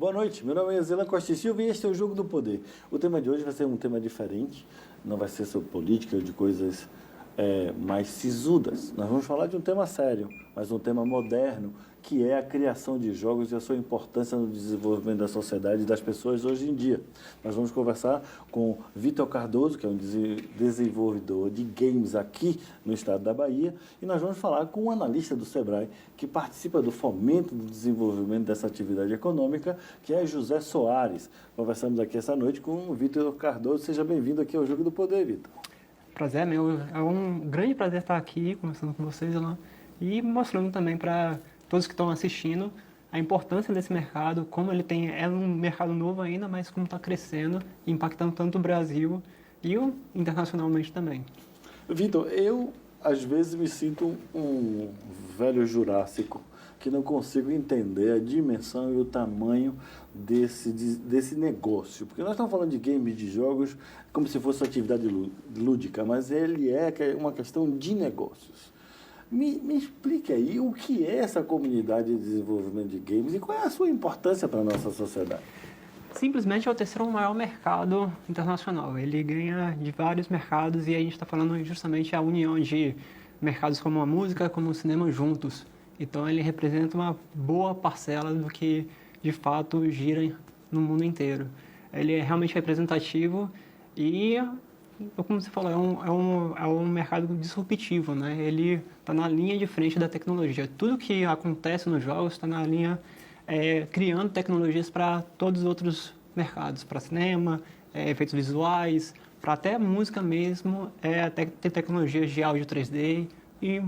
Boa noite, meu nome é Zelan Costa e Silva e este é o Jogo do Poder. O tema de hoje vai ser um tema diferente, não vai ser sobre política ou de coisas mais sisudas. Nós vamos falar de um tema sério, mas um tema moderno, que é a criação de jogos e a sua importância no desenvolvimento da sociedade e das pessoas hoje em dia. Nós vamos conversar com Vitor Cardoso, que é um desenvolvedor de games aqui no estado da Bahia, e nós vamos falar com um analista do Sebrae, que participa do fomento do desenvolvimento dessa atividade econômica, que é José Soares. Conversamos aqui essa noite com o Vitor Cardoso. Seja bem-vindo aqui ao Jogo do Poder, Vitor. Prazer, meu. É um grande prazer estar aqui conversando com vocês, Alain, e mostrando também para todos que estão assistindo a importância desse mercado, como ele é um mercado novo ainda, mas como está crescendo, impactando tanto o Brasil e internacionalmente também. Vitor, eu às vezes me sinto um velho jurássico que não consigo entender a dimensão e o tamanho desse negócio. Porque nós estamos falando de games, de jogos, como se fosse atividade lúdica, mas ele é uma questão de negócios. Me explique aí o que é essa comunidade de desenvolvimento de games e qual é a sua importância para a nossa sociedade. Simplesmente é o terceiro maior mercado internacional. Ele ganha de vários mercados e a gente está falando justamente a união de mercados como a música, como o cinema juntos. Então ele representa uma boa parcela do que de fato gira no mundo inteiro. Ele é realmente representativo e, como você falou, é um mercado disruptivo, né? Ele está na linha de frente da tecnologia. Tudo que acontece nos jogos está na linha criando tecnologias para todos os outros mercados, para cinema, efeitos visuais, para até música mesmo, até ter tecnologias de áudio 3D e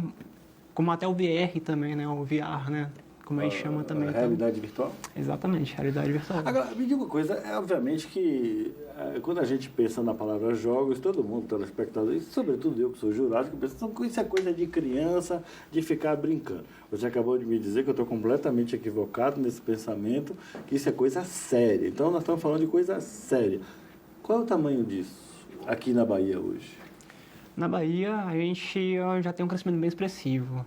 como até o VR também, né? O VR, né? Como a gente chama também. Realidade virtual? Exatamente, realidade virtual. Agora, me diga uma coisa, obviamente que quando a gente pensa na palavra jogos, todo mundo, telespectador, e sobretudo eu que sou jurássico, pensa que isso é coisa de criança, de ficar brincando. Você acabou de me dizer que eu estou completamente equivocado nesse pensamento, que isso é coisa séria. Então nós estamos falando de coisa séria. Qual é o tamanho disso aqui na Bahia hoje? Na Bahia, a gente já tem um crescimento bem expressivo.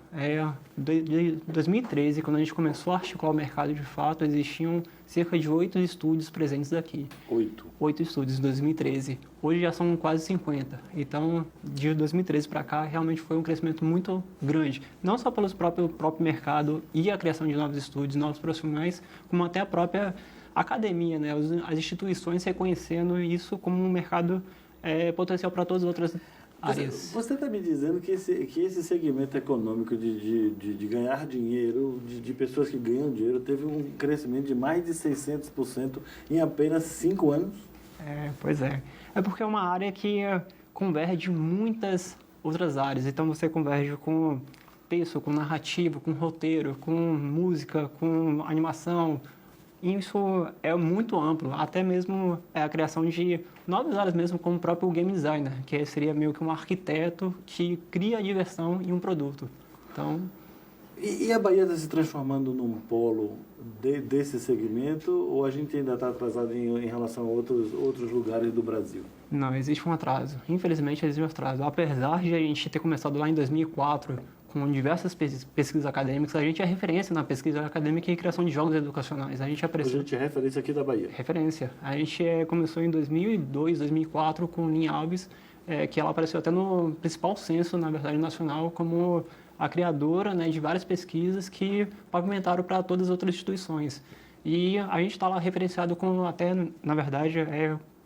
De 2013, quando a gente começou a articular o mercado de fato, existiam cerca de 8 estúdios presentes aqui. 8 estúdios em 2013. Hoje já são quase 50. Então, de 2013 para cá, realmente foi um crescimento muito grande. Não só pelo próprio mercado e a criação de novos estúdios, novos profissionais, como até a própria academia, né? As instituições reconhecendo isso como um mercado potencial para todas as outras áreas. Você está me dizendo que esse segmento econômico de ganhar dinheiro, de pessoas que ganham dinheiro, teve um crescimento de mais de 600% em apenas 5 anos? Pois é. É porque é uma área que converge muitas outras áreas. Então você converge com texto, com narrativa, com roteiro, com música, com animação. Isso é muito amplo, até mesmo a criação de novas áreas mesmo, como o próprio game designer, que seria meio que um arquiteto que cria a diversão em um produto. Então, E a Bahia está se transformando num polo desse segmento, ou a gente ainda está atrasado em relação a outros lugares do Brasil? não, existe um atraso. Infelizmente existe um atraso. Apesar de a gente ter começado lá em 2004 com diversas pesquisas acadêmicas, a gente é referência na pesquisa acadêmica e criação de jogos educacionais. A gente A gente é referência aqui da Bahia. Referência. A gente começou em 2002, 2004 com Linha Alves, que ela apareceu até no principal censo, na verdade, nacional, como a criadora, né, de várias pesquisas que pavimentaram para todas as outras instituições. E a gente está lá referenciado com até, na verdade,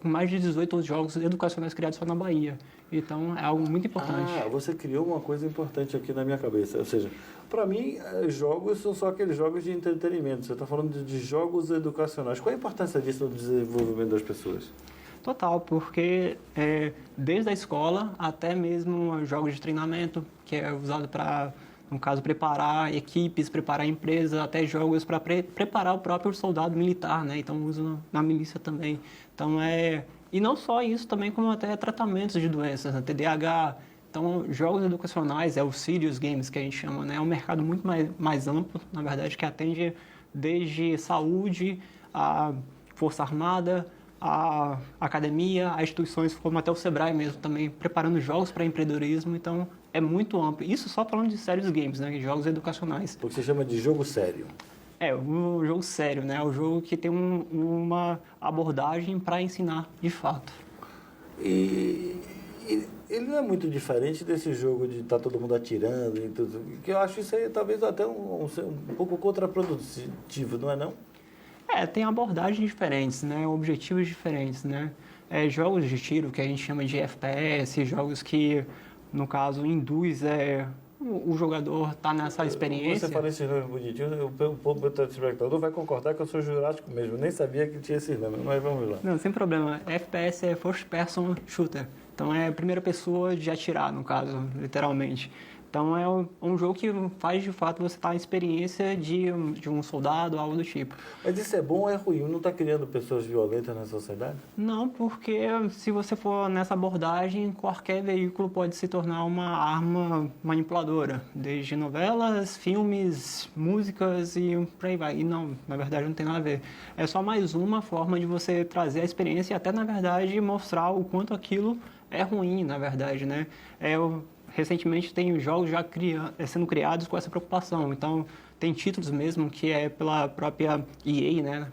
com mais de 18 jogos educacionais criados só na Bahia. Então, é algo muito importante. Você criou uma coisa importante aqui na minha cabeça. Ou seja, para mim, jogos são só aqueles jogos de entretenimento. Você está falando de jogos educacionais. Qual a importância disso no desenvolvimento das pessoas? Total, porque desde a escola até mesmo jogos de treinamento, que é usado para, no caso, preparar equipes, preparar empresas, até jogos para preparar o próprio soldado militar, né? Então uso na milícia também. Então e não só isso também, como até tratamentos de doenças, né? TDAH. Então jogos educacionais, os serious games que a gente chama, né? É um mercado muito mais amplo, na verdade, que atende desde saúde, a Força Armada, a academia, as instituições como até o Sebrae mesmo também, preparando jogos para empreendedorismo, então é muito amplo. Isso só falando de sérios games, né, jogos educacionais. O que você chama de jogo sério. É, um jogo sério, né? O jogo que tem uma abordagem para ensinar de fato. E ele não é muito diferente desse jogo de estar todo mundo atirando e tudo. Que eu acho isso aí talvez até um pouco contraprodutivo, não é não? É, tem abordagens diferentes, né? Objetivos diferentes, né? Jogos de tiro que a gente chama de FPS, jogos que, no caso, induz o jogador tá nessa experiência. Você fala esse nome bonitinho, o povo telespectador vai concordar que eu sou jurássico mesmo. Eu nem sabia que tinha esse nome, mas vamos lá. Não, sem problema. FPS é First Person Shooter. Então é a primeira pessoa de atirar, no caso, literalmente. Então é um jogo que faz de fato você estar na experiência de um soldado, algo do tipo. Mas isso é bom ou é ruim? Não está criando pessoas violentas na sociedade? Não, porque se você for nessa abordagem, qualquer veículo pode se tornar uma arma manipuladora. Desde novelas, filmes, músicas e por aí vai. E não, na verdade não tem nada a ver. É só mais uma forma de você trazer a experiência e até, na verdade, mostrar o quanto aquilo é ruim, na verdade, né? Recentemente tem jogos já sendo criados com essa preocupação. Então, tem títulos mesmo que é pela própria EA, né?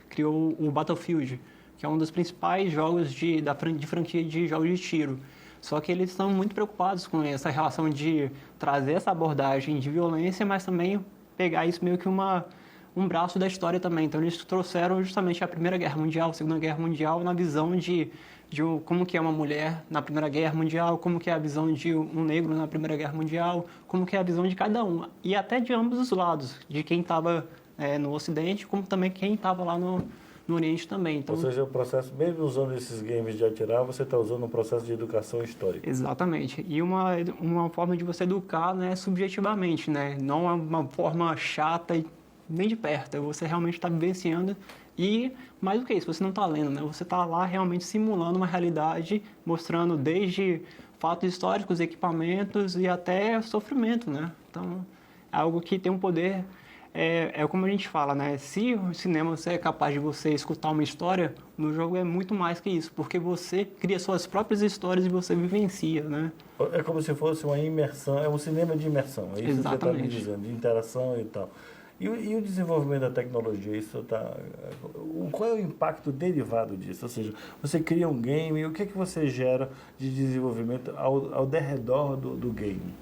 Criou o Battlefield, que é um dos principais jogos de franquia de jogos de tiro. Só que eles estão muito preocupados com essa relação de trazer essa abordagem de violência, mas também pegar isso meio que um braço da história também. Então, eles trouxeram justamente a Primeira Guerra Mundial, a Segunda Guerra Mundial, na visão de como que é uma mulher na Primeira Guerra Mundial, como que é a visão de um negro na Primeira Guerra Mundial, como que é a visão de cada um. E até de ambos os lados, de quem estava no Ocidente, como também quem estava lá no Oriente também. Então, ou seja, o processo, mesmo usando esses games de atirar, você está usando um processo de educação histórica. Exatamente. E uma forma de você educar, né, subjetivamente, né? Não é uma forma chata e nem de perto. Você realmente está vivenciando. E, mais do que isso, você não está lendo, né? Você está lá realmente simulando uma realidade, mostrando desde fatos históricos, equipamentos e até sofrimento, né? Então, é algo que tem um poder... É como a gente fala, né? Se o cinema você é capaz de você escutar uma história, no jogo é muito mais que isso, porque você cria suas próprias histórias e você vivencia, né? É como se fosse uma imersão, é um cinema de imersão, é isso que você está me dizendo, de interação e tal. E o desenvolvimento da tecnologia, qual é o impacto derivado disso? Ou seja, você cria um game, e o que é que você gera de desenvolvimento ao derredor do game?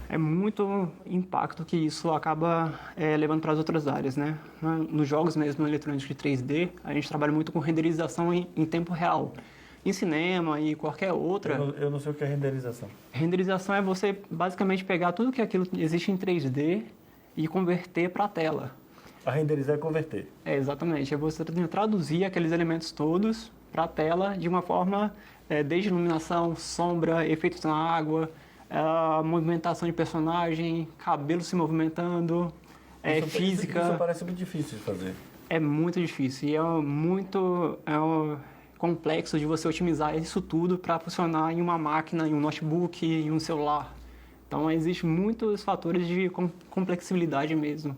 É muito impacto que isso acaba levando para as outras áreas, né? Nos jogos mesmo eletrônicos de 3D, a gente trabalha muito com renderização em tempo real. Em cinema e qualquer outra... Eu não sei o que é renderização. Renderização é você basicamente pegar tudo que aquilo existe em 3D e converter para a tela. A renderizar é converter. Exatamente. É você traduzir aqueles elementos todos para a tela de uma forma, desde iluminação, sombra, efeitos na água, movimentação de personagem, cabelo se movimentando, física. Isso parece muito difícil de fazer. É muito difícil e complexo de você otimizar isso tudo para funcionar em uma máquina, em um notebook, em um celular. Então, existem muitos fatores de complexibilidade mesmo.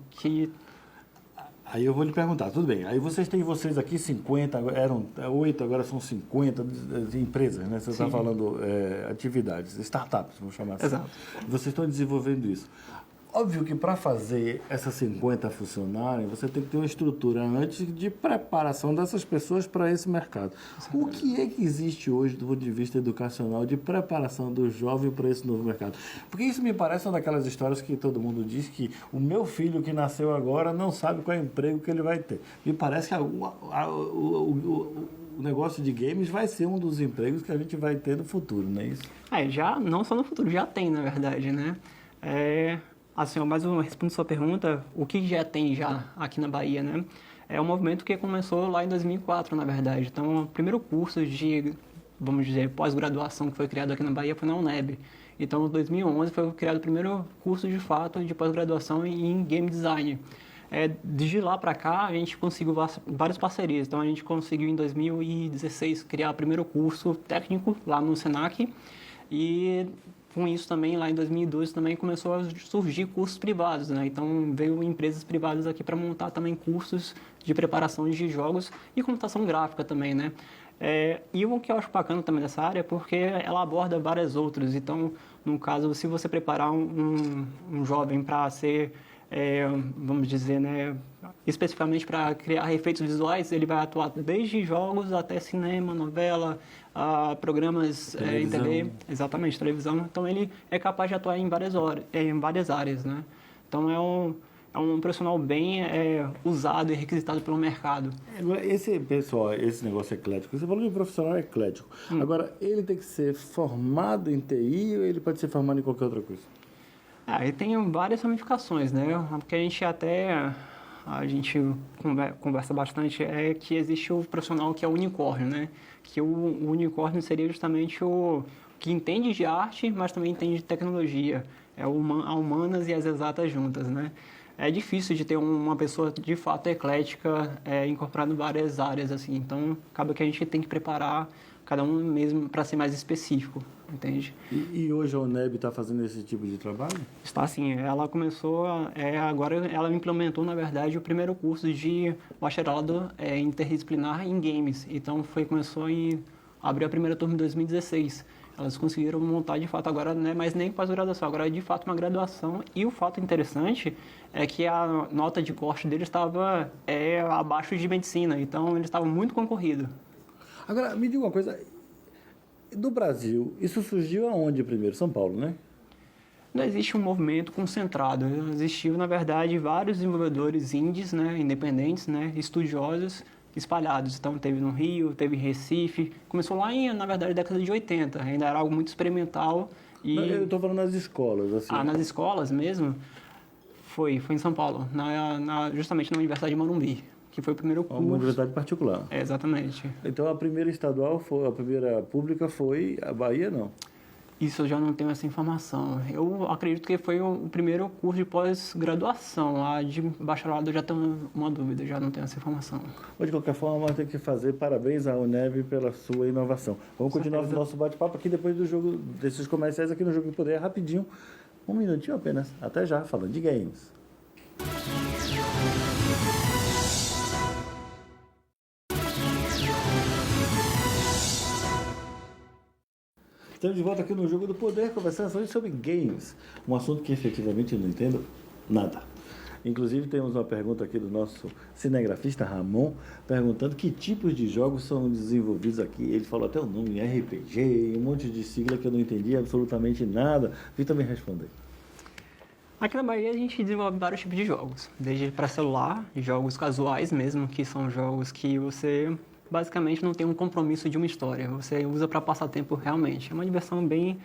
Aí eu vou lhe perguntar, tudo bem, aí vocês aqui 50, eram 8, agora são 50 empresas, né? Você está falando atividades, startups, vamos chamar assim. Exato. Vocês estão desenvolvendo isso. Óbvio que para fazer essas 50 funcionarem, você tem que ter uma estrutura antes de preparação dessas pessoas para esse mercado. O que é que existe hoje do ponto de vista educacional de preparação do jovem para esse novo mercado? Porque isso me parece uma daquelas histórias que todo mundo diz que o meu filho que nasceu agora não sabe qual é o emprego que ele vai ter. Me parece que o negócio de games vai ser um dos empregos que a gente vai ter no futuro, não é isso? Já, não só no futuro, já tem, na verdade, né? Assim, mas eu respondo a sua pergunta, o que já tem aqui na Bahia, né? É um movimento que começou lá em 2004, na verdade. Então, o primeiro curso de, vamos dizer, pós-graduação que foi criado aqui na Bahia foi na UNEB. Então, em 2011 foi criado o primeiro curso de fato de pós-graduação em game design. De lá para cá, a gente conseguiu várias parcerias. Então, a gente conseguiu em 2016 criar o primeiro curso técnico lá no Senac. E com isso também, lá em 2012, também começou a surgir cursos privados, né? Então, veio empresas privadas aqui para montar também cursos de preparação de jogos e computação gráfica também, né? E o que eu acho bacana também dessa área é porque ela aborda várias outras. Então, no caso, se você preparar um jovem para ser vamos dizer, né, especificamente para criar efeitos visuais, ele vai atuar desde jogos até cinema, novela, programas em TV, exatamente, televisão. Então ele é capaz de atuar em várias áreas, né? Então é um profissional bem usado e requisitado pelo mercado. Agora, esse pessoal, esse negócio eclético, você falou de um profissional eclético. Agora, ele tem que ser formado em TI ou ele pode ser formado em qualquer outra coisa? E tem várias ramificações, né? Porque a gente conversa bastante, é que existe o profissional que é o unicórnio, né? Que o unicórnio seria justamente o que entende de arte, mas também entende de tecnologia. A humanas e as exatas juntas, né? É difícil de ter uma pessoa de fato eclética incorporando várias áreas, assim. Então, acaba que a gente tem que preparar cada um mesmo para ser mais específico, entende? E hoje a UNEB está fazendo esse tipo de trabalho? Está sim. Ela começou, agora ela implementou, na verdade, o primeiro curso de bacharelado interdisciplinar em games. Então, começou a abrir a primeira turma em 2016. Elas conseguiram montar, de fato, agora não é mais nem pós-graduação, agora é, de fato, uma graduação. E o fato interessante é que a nota de corte deles estava abaixo de medicina, então eles estavam muito concorridos. Agora, me diga uma coisa, do Brasil, isso surgiu aonde primeiro? São Paulo, né? Não existe um movimento concentrado. Existiu, na verdade, vários desenvolvedores indies, né, independentes, né, estudiosos, espalhados. Então, teve no Rio, teve em Recife. Começou lá, na verdade, na década de 80. Ainda era algo muito experimental. Eu estou falando nas escolas, assim. Nas escolas mesmo? Foi em São Paulo, justamente na Universidade de Morumbi, que foi o primeiro curso. Uma universidade particular. Exatamente. Então, a primeira estadual, a primeira pública foi a Bahia, não? Isso eu já não tenho essa informação. Eu acredito que foi o primeiro curso de pós-graduação. A de bacharelado eu já tenho uma dúvida, já não tenho essa informação. Mas, de qualquer forma, tem que fazer parabéns à UNEB pela sua inovação. Vamos continuar o nosso bate-papo aqui depois do jogo, desses comerciais aqui no Jogo do Poder, rapidinho. Um minutinho apenas. Até já, falando de games. Estamos de volta aqui no Jogo do Poder, conversando hoje sobre games. Um assunto que efetivamente eu não entendo nada. Inclusive, temos uma pergunta aqui do nosso cinegrafista Ramon, perguntando que tipos de jogos são desenvolvidos aqui. Ele falou até o nome, RPG, um monte de sigla que eu não entendi absolutamente nada. Vitor, me responder. Aqui na Bahia a gente desenvolve vários tipos de jogos, desde para celular, jogos casuais mesmo, que são jogos que você basicamente não tem um compromisso de uma história, você usa para passar tempo realmente. É uma diversão bem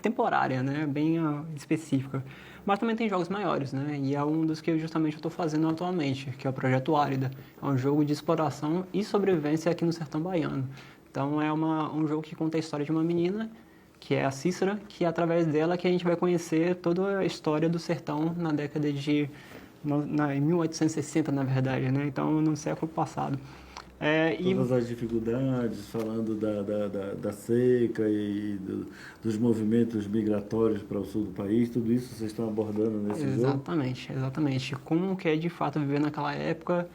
temporária, né? Bem específica. Mas também tem jogos maiores, né? E é um dos que justamente eu estou fazendo atualmente, que é o Projeto Árida. É um jogo de exploração e sobrevivência aqui no sertão baiano. Então é um jogo que conta a história de uma menina, que é a Cícera, que é através dela que a gente vai conhecer toda a história do sertão na década em 1860, na verdade, né? Então no século passado. Todas as dificuldades, falando da seca e dos movimentos migratórios para o sul do país, tudo isso vocês estão abordando nesse jogo? Exatamente. Como que é de fato viver naquela época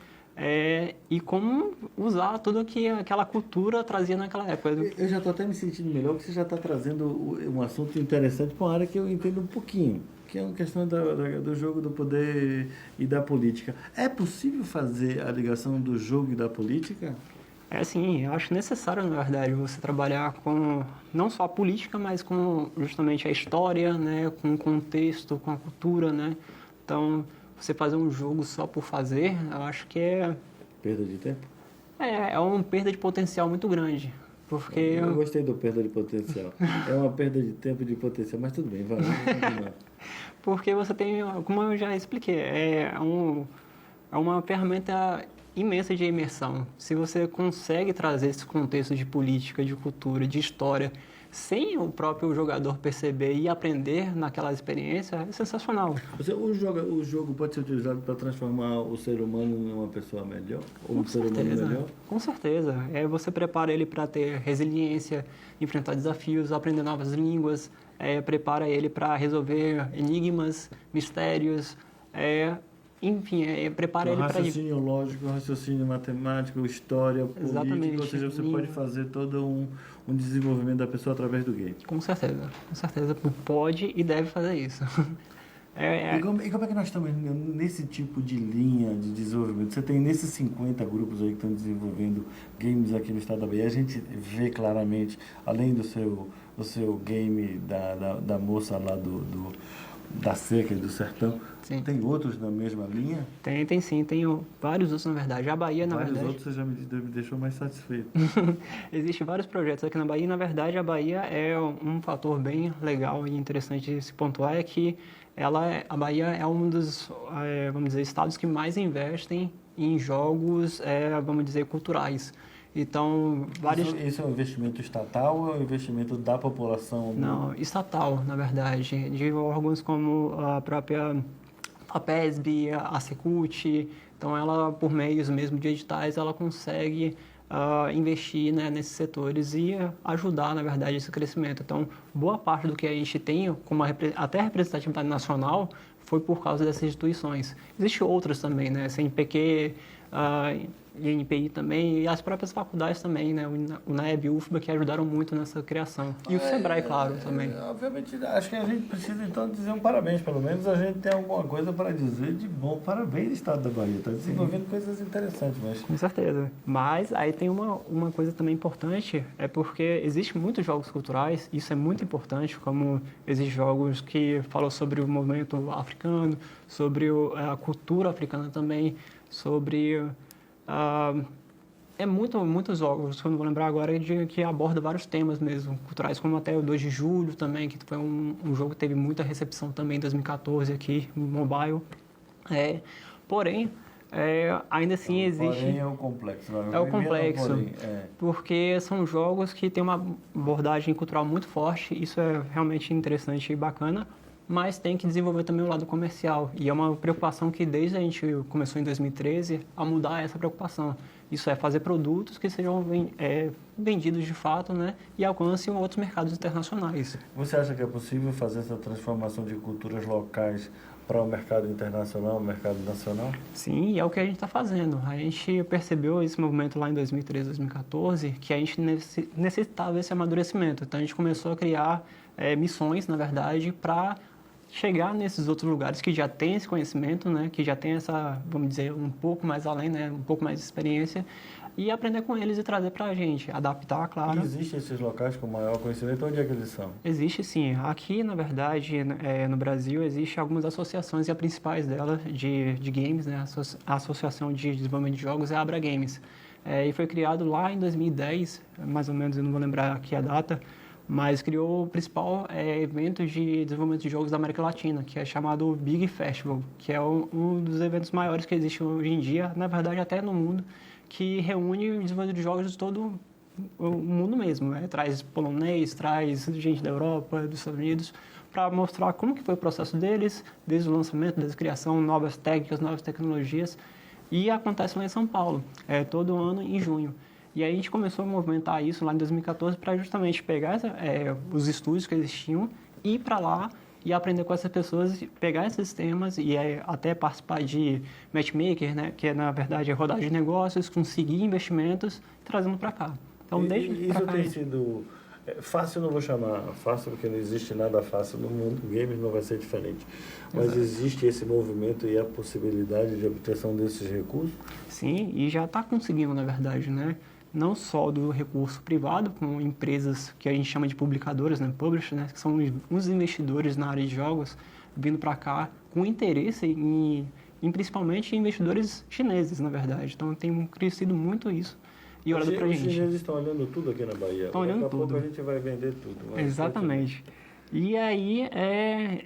e como usar tudo que aquela cultura trazia naquela época. Eu já estou até me sentindo melhor, porque você já está trazendo um assunto interessante para uma área que eu entendo um pouquinho, que é uma questão do jogo do poder e da política. É possível fazer a ligação do jogo e da política? Sim, eu acho necessário, na verdade, você trabalhar com não só a política, mas com justamente a história, né, com o contexto, com a cultura, né? Então, você fazer um jogo só por fazer, eu acho que é... Perda de tempo? É uma perda de potencial muito grande. Porque eu gostei do perda de potencial. É uma perda de tempo e de potencial, mas tudo bem, vai. Porque você tem, como eu já expliquei, é uma ferramenta imensa de imersão. Se você consegue trazer esse contexto de política, de cultura, de história, sem o próprio jogador perceber e aprender naquela experiência, é sensacional. O jogo pode ser utilizado para transformar o ser humano em uma pessoa melhor? Ou um ser humano melhor? Com certeza. Você prepara ele para ter resiliência, enfrentar desafios, aprender novas línguas, prepara ele para resolver enigmas, mistérios, enfim, prepara ele para... Raciocínio lógico, raciocínio matemático, história, política. Exatamente. Ou seja, você pode fazer todo um desenvolvimento da pessoa através do game. Com certeza. Pode e deve fazer isso. É, E como é que nós estamos nesse tipo de linha de desenvolvimento? Você tem nesses 50 grupos aí que estão desenvolvendo games aqui no estado da Bahia, a gente vê claramente, além do seu game da moça lá da Seca e do Sertão, sim. tem outros na mesma linha? Tem sim, tenho vários outros, na verdade. A Bahia, na Vários verdade... outros você já me deixou mais satisfeito. Existem vários projetos aqui na Bahia e, na verdade, a Bahia é um fator bem legal e interessante de se pontuar, é que a Bahia é um dos, vamos dizer, estados que mais investem em jogos, vamos dizer, culturais. Então, vários... Isso é um investimento estatal ou é um investimento da população? Não, estatal, na verdade, de órgãos como a própria FAPESB, a Secult. Então, ela, por meios mesmo de editais, ela consegue investir, né, nesses setores e ajudar, na verdade, esse crescimento. Então, boa parte do que a gente tem, como até a representatividade nacional, foi por causa dessas instituições. Existem outras também, né, CNPq, INPI também, e as próprias faculdades também, né, o UNEB, o UFBA, que ajudaram muito nessa criação. E o SEBRAE, claro, também. Obviamente, acho que a gente precisa, então, dizer um parabéns. Pelo menos a gente tem alguma coisa para dizer de bom. Parabéns, Estado da Bahia. Está desenvolvendo coisas interessantes, mas... Com certeza. Mas aí tem uma coisa também importante, é porque existem muitos jogos culturais, isso é muito importante, como existem jogos que falam sobre o movimento africano, sobre a cultura africana também, sobre... muitos jogos, que eu não vou lembrar agora, que aborda vários temas mesmo, culturais, como até o 2 de julho também, que foi um jogo que teve muita recepção também em 2014 aqui, no mobile. Porém, ainda assim existe... Porém é o complexo. É o complexo, porém, porque são jogos que têm uma abordagem cultural muito forte, isso é realmente interessante e bacana, mas tem que desenvolver também o lado comercial. E é uma preocupação que desde a gente começou em 2013 a mudar essa preocupação. Isso é fazer produtos que sejam vendidos de fato, né, e alcancem outros mercados internacionais. Você acha que é possível fazer essa transformação de culturas locais para o mercado internacional, o mercado nacional? Sim, e é o que a gente está fazendo. A gente percebeu esse movimento lá em 2013, 2014, que a gente necessitava desse amadurecimento. Então a gente começou a criar missões, na verdade, para chegar nesses outros lugares que já têm esse conhecimento, né, que já tem essa, vamos dizer, um pouco mais além, né, um pouco mais de experiência, e aprender com eles e trazer para a gente, adaptar, claro. E existem esses locais com maior conhecimento? Onde é que eles são? Existe sim. Aqui, na verdade, no Brasil, existem algumas associações, e a principais delas de games, né, a Associação de Desenvolvimento de Jogos é a Abra Games. E foi criado lá em 2010, mais ou menos, eu não vou lembrar aqui a data, mas criou o principal evento de desenvolvimento de jogos da América Latina, que é chamado Big Festival, que é um dos eventos maiores que existe hoje em dia, na verdade até no mundo, que reúne o desenvolvimento de jogos de todo o mundo mesmo. Traz polonês, traz gente da Europa, dos Estados Unidos, para mostrar como que foi o processo deles, desde o lançamento, desde a criação, novas técnicas, novas tecnologias, e acontece lá em São Paulo, todo ano em junho. E aí a gente começou a movimentar isso lá em 2014 para justamente pegar os estúdios que existiam, ir para lá e aprender com essas pessoas, pegar esses temas e até participar de matchmaker, né, que é na verdade a rodagem de negócios, conseguir investimentos, trazendo para cá. Então, desde isso tem sido fácil, não vou chamar fácil porque não existe nada fácil no mundo, games não vai ser diferente. Mas exato, existe esse movimento e a possibilidade de obtenção desses recursos? Sim, e já está conseguindo, na verdade, né? Não só do recurso privado, com empresas que a gente chama de publicadoras, né, publishers, né, que são uns investidores na área de jogos, vindo para cá com interesse em principalmente investidores chineses, na verdade. Então tem crescido muito isso e olhando para a gente. Os chineses estão olhando tudo aqui na Bahia. Estão olhando tudo. Daqui a pouco a gente vai vender tudo. Exatamente. E aí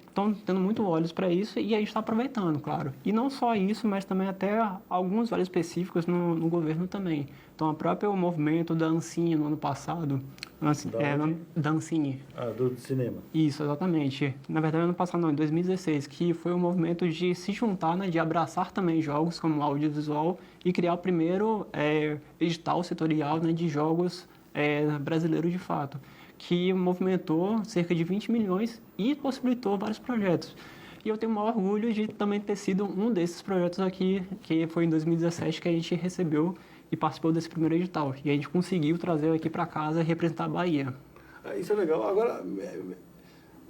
estão tendo muito olhos para isso e a gente está aproveitando, claro. E não só isso, mas também até alguns olhos específicos no governo também. Então, o próprio movimento da Ancine no ano passado, da Ancine. Do cinema. Isso, exatamente. Na verdade, no ano passado não, em 2016, que foi o movimento de se juntar, né, de abraçar também jogos como audiovisual e criar o primeiro edital setorial, né, de jogos brasileiros de fato, que movimentou cerca de 20 milhões e possibilitou vários projetos. E eu tenho o maior orgulho de também ter sido um desses projetos aqui, que foi em 2017 que a gente recebeu e participou desse primeiro edital. E a gente conseguiu trazer aqui para casa e representar a Bahia. Isso é legal. Agora,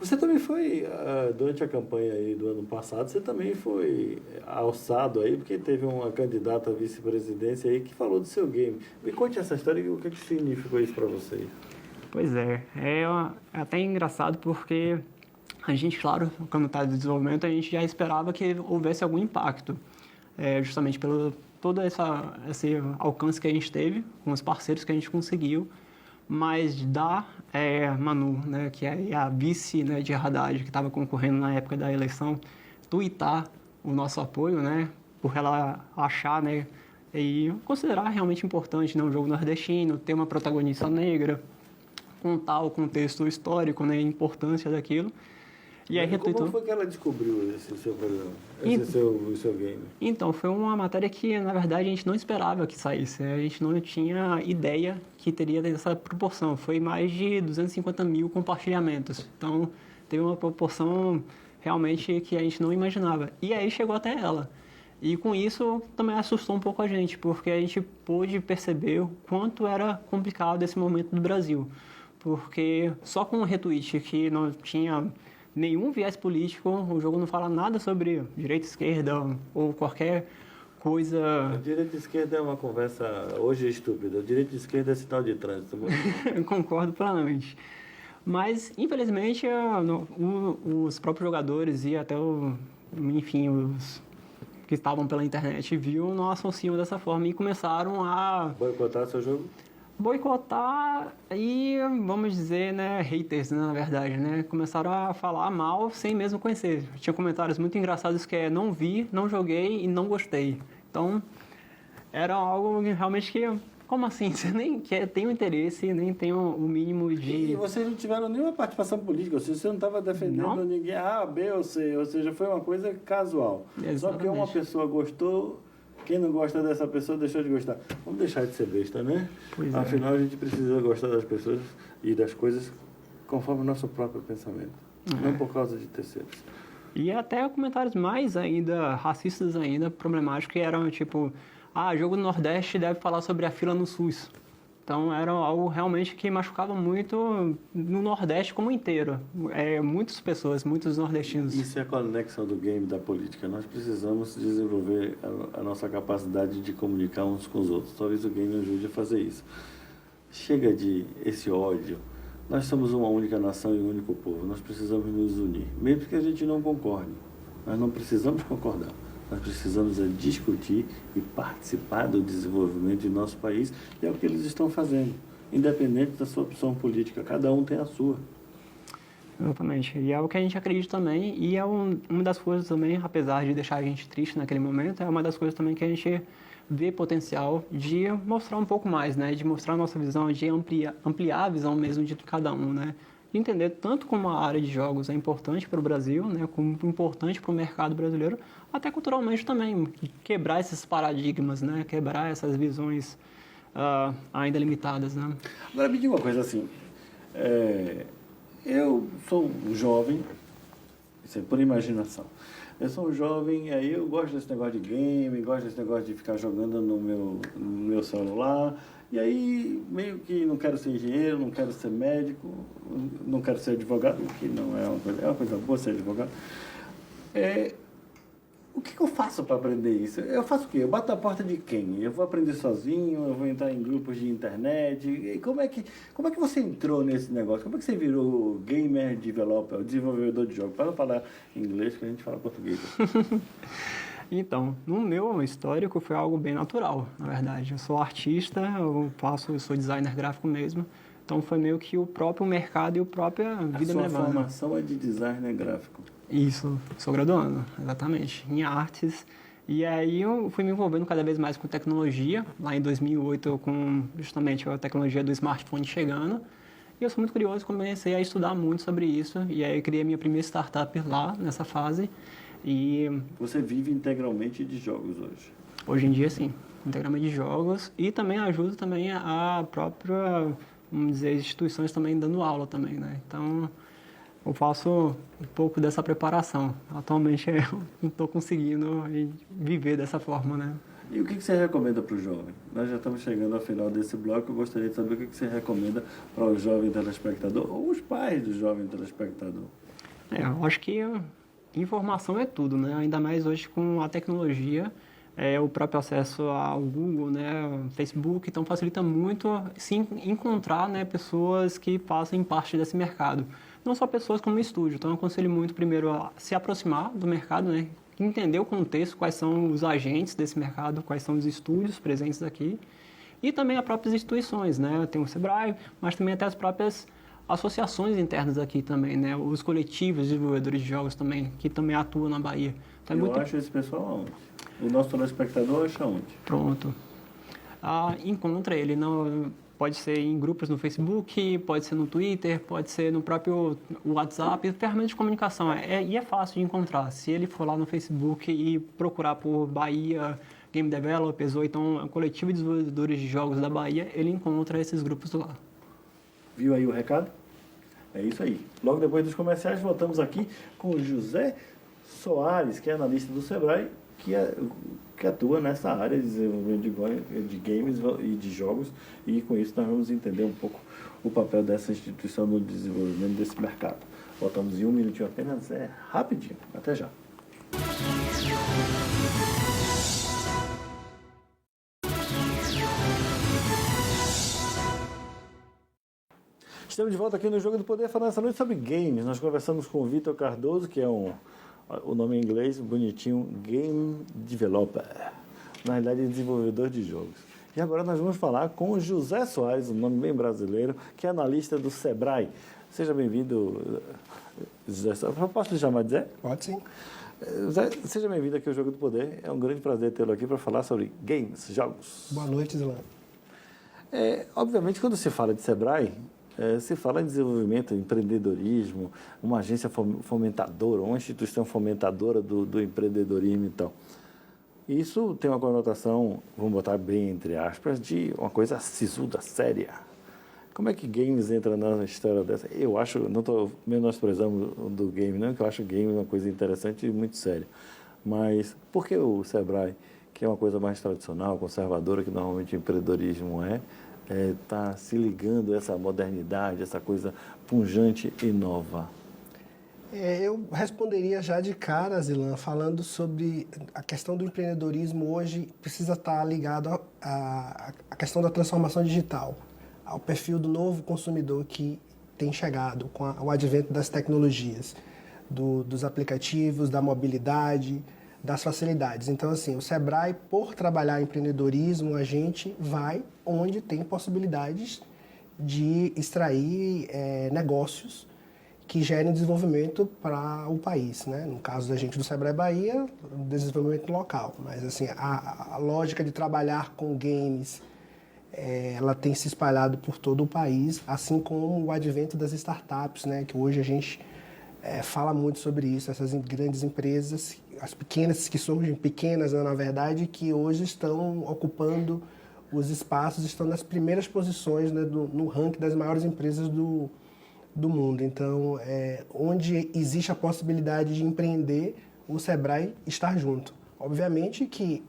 Você também foi, durante a campanha aí do ano passado, você também foi alçado aí, porque teve uma candidata à vice-presidência aí que falou do seu game. Me conte essa história e o que significou isso para você? Pois é até engraçado porque a gente, claro, quando está de desenvolvimento, a gente já esperava que houvesse algum impacto, justamente pelo todo esse alcance que a gente teve, com os parceiros que a gente conseguiu, mas da Manu, né, que é a vice, né, de Haddad, que estava concorrendo na época da eleição, tuitar o nosso apoio, né, por ela achar, né, e considerar realmente importante, né, um jogo nordestino, ter uma protagonista negra, contar o contexto histórico, né, a importância daquilo. E aí retweetou. Como foi que ela descobriu esse seu programa, seu game? Então, foi uma matéria que, na verdade, a gente não esperava que saísse. A gente não tinha ideia que teria essa proporção. Foi mais de 250 mil compartilhamentos. Então, teve uma proporção realmente que a gente não imaginava. E aí chegou até ela. E com isso também assustou um pouco a gente, porque a gente pôde perceber o quanto era complicado esse momento do Brasil. Porque só com um retweet que não tinha nenhum viés político, o jogo não fala nada sobre direita, esquerda ou qualquer coisa. O direito e esquerda é uma conversa hoje estúpida. O direito e esquerda é sinal de trânsito. Concordo plenamente. Mas, infelizmente, os próprios jogadores e até, enfim, os que estavam pela internet viu não associam dessa forma e começaram a boicotar seu jogo? Boicotar e, vamos dizer, né, haters, né, na verdade, né, começaram a falar mal sem mesmo conhecer. Tinha comentários muito engraçados que é não vi, não joguei e não gostei. Então, era algo realmente que, como assim? Você nem tem o interesse, nem tem o mínimo de... E vocês não tiveram nenhuma participação política, ou seja, você não estava defendendo ninguém A, B ou C, ou seja, foi uma coisa casual. Exatamente. Só porque uma pessoa gostou... Quem não gosta dessa pessoa deixou de gostar. Vamos deixar de ser besta, né? Pois Afinal, a gente precisa gostar das pessoas e das coisas conforme o nosso próprio pensamento. Não por causa de terceiros. E até comentários mais ainda, racistas ainda, problemáticos, que eram tipo... jogo do Nordeste deve falar sobre a fila no SUS. Então, era algo realmente que machucava muito no Nordeste como inteiro. Muitas pessoas, muitos nordestinos. Isso é a conexão do game da política. Nós precisamos desenvolver a nossa capacidade de comunicar uns com os outros. Talvez o game ajude a fazer isso. Chega de esse ódio. Nós somos uma única nação e um único povo. Nós precisamos nos unir. Mesmo que a gente não concorde. Nós não precisamos concordar. Nós precisamos discutir e participar do desenvolvimento de nosso país, e é o que eles estão fazendo, independente da sua opção política. Cada um tem a sua. Exatamente. E é o que a gente acredita também, e é uma das coisas também, apesar de deixar a gente triste naquele momento, é uma das coisas também que a gente vê potencial de mostrar um pouco mais, né? De mostrar a nossa visão, de ampliar a visão mesmo de cada um, né? De entender tanto como a área de jogos é importante para o Brasil, né, como importante para o mercado brasileiro, até culturalmente também, quebrar esses paradigmas, né, quebrar essas visões ainda limitadas. Né. Agora me diga uma coisa assim, eu sou um jovem, isso é por imaginação, eu sou um jovem, aí eu gosto desse negócio de game, gosto desse negócio de ficar jogando no meu celular. E aí, meio que não quero ser engenheiro, não quero ser médico, não quero ser advogado, que não é uma coisa boa ser advogado. O que eu faço para aprender isso? Eu faço o quê? Eu bato a porta de quem? Eu vou aprender sozinho? Eu vou entrar em grupos de internet? E como é que você entrou nesse negócio? Como é que você virou gamer developer, desenvolvedor de jogos? Para não falar inglês, que a gente fala português. Então, no meu histórico foi algo bem natural, na verdade. Eu sou artista, eu sou designer gráfico mesmo. Então foi meio que o próprio mercado e a própria vida me levando. A sua formação é de designer gráfico? Isso, sou graduando, exatamente, em artes. E aí eu fui me envolvendo cada vez mais com tecnologia. Lá em 2008, com justamente a tecnologia do smartphone chegando. E eu sou muito curioso, comecei a estudar muito sobre isso. E aí eu criei a minha primeira startup lá, nessa fase. E você vive integralmente de jogos hoje? Hoje em dia, sim. Integralmente de jogos. E também ajudo também a própria, vamos dizer, instituições também dando aula também, né? Então, eu faço um pouco dessa preparação. Atualmente, eu não estou conseguindo viver dessa forma, né? E o que você recomenda para o jovem? Nós já estamos chegando ao final desse bloco. Eu gostaria de saber o que você recomenda para o jovem telespectador ou os pais do jovem telespectador. Eu acho que informação é tudo, né? Ainda mais hoje com a tecnologia, o próprio acesso ao Google, né, Facebook, então facilita muito se encontrar, né, pessoas que fazem parte desse mercado. Não só pessoas como estúdio, então eu aconselho muito primeiro a se aproximar do mercado, né, entender o contexto, quais são os agentes desse mercado, quais são os estúdios presentes aqui, e também as próprias instituições, né, tem o Sebrae, mas também até as próprias associações internas aqui também, né, os coletivos de desenvolvedores de jogos também, que também atuam na Bahia. Então, eu acho esse pessoal aonde? O nosso telespectador acha onde? Pronto. Encontra ele, pode ser em grupos no Facebook, pode ser no Twitter, pode ser no próprio WhatsApp, ferramentas de comunicação. E é fácil de encontrar. Se ele for lá no Facebook e procurar por Bahia Game Developers ou então Coletivo de Desenvolvedores de Jogos da Bahia, ele encontra esses grupos lá. Viu aí o recado? É isso aí. Logo depois dos comerciais, voltamos aqui com o José Soares, que é analista do Sebrae, que atua nessa área de desenvolvimento de games e de jogos, e com isso nós vamos entender um pouco o papel dessa instituição no desenvolvimento desse mercado. Voltamos em um minutinho apenas, rapidinho. Até já. Estamos de volta aqui no Jogo do Poder, falando essa noite sobre games. Nós conversamos com o Vitor Cardoso, que é o nome em inglês, bonitinho, Game Developer. Na realidade, é desenvolvedor de jogos. E agora nós vamos falar com o José Soares, um nome bem brasileiro, que é analista do Sebrae. Seja bem-vindo, José Soares. Posso lhe chamar de Zé? Pode sim. Zé, seja bem-vindo aqui ao Jogo do Poder. É um grande prazer tê-lo aqui para falar sobre games, jogos. Boa noite, Zilã. Obviamente, quando se fala de Sebrae, se fala em desenvolvimento, empreendedorismo, uma agência fomentadora, uma instituição fomentadora do empreendedorismo e tal. Isso tem uma conotação, vamos botar bem entre aspas, de uma coisa sisuda, séria. Como é que games entra na história dessa? Eu acho, não estou menosprezando do game, não, que eu acho game uma coisa interessante e muito séria. Mas por que o Sebrae, que é uma coisa mais tradicional, conservadora, que normalmente o empreendedorismo está se ligando a essa modernidade, essa coisa pujante e nova? Eu responderia já de cara, Zilan, falando sobre a questão do empreendedorismo hoje precisa estar ligado à questão da transformação digital, ao perfil do novo consumidor que tem chegado com o advento das tecnologias, dos aplicativos, da mobilidade, das facilidades. Então, assim, o Sebrae, por trabalhar empreendedorismo, a gente vai onde tem possibilidades de extrair negócios que gerem desenvolvimento para o país, né? No caso da gente do Sebrae Bahia, desenvolvimento local. Mas, assim, a lógica de trabalhar com games, ela tem se espalhado por todo o país, assim como o advento das startups, né? Que hoje a gente fala muito sobre isso, essas grandes empresas, as pequenas que surgem, pequenas, né, na verdade, que hoje estão ocupando os espaços, estão nas primeiras posições, né, no ranking das maiores empresas do mundo. Então, onde existe a possibilidade de empreender, o Sebrae está junto. Obviamente que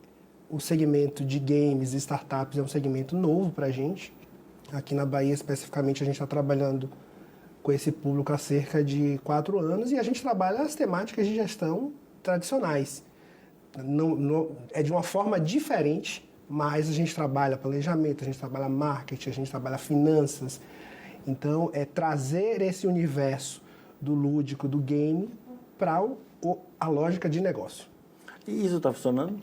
o segmento de games e startups é um segmento novo para a gente. Aqui na Bahia, especificamente, a gente está trabalhando com esse público há cerca de 4 anos e a gente trabalha as temáticas de gestão tradicionais. É de uma forma diferente, mas a gente trabalha planejamento, a gente trabalha marketing, a gente trabalha finanças. Então, é trazer esse universo do lúdico, do game, para a lógica de negócio. E isso está funcionando?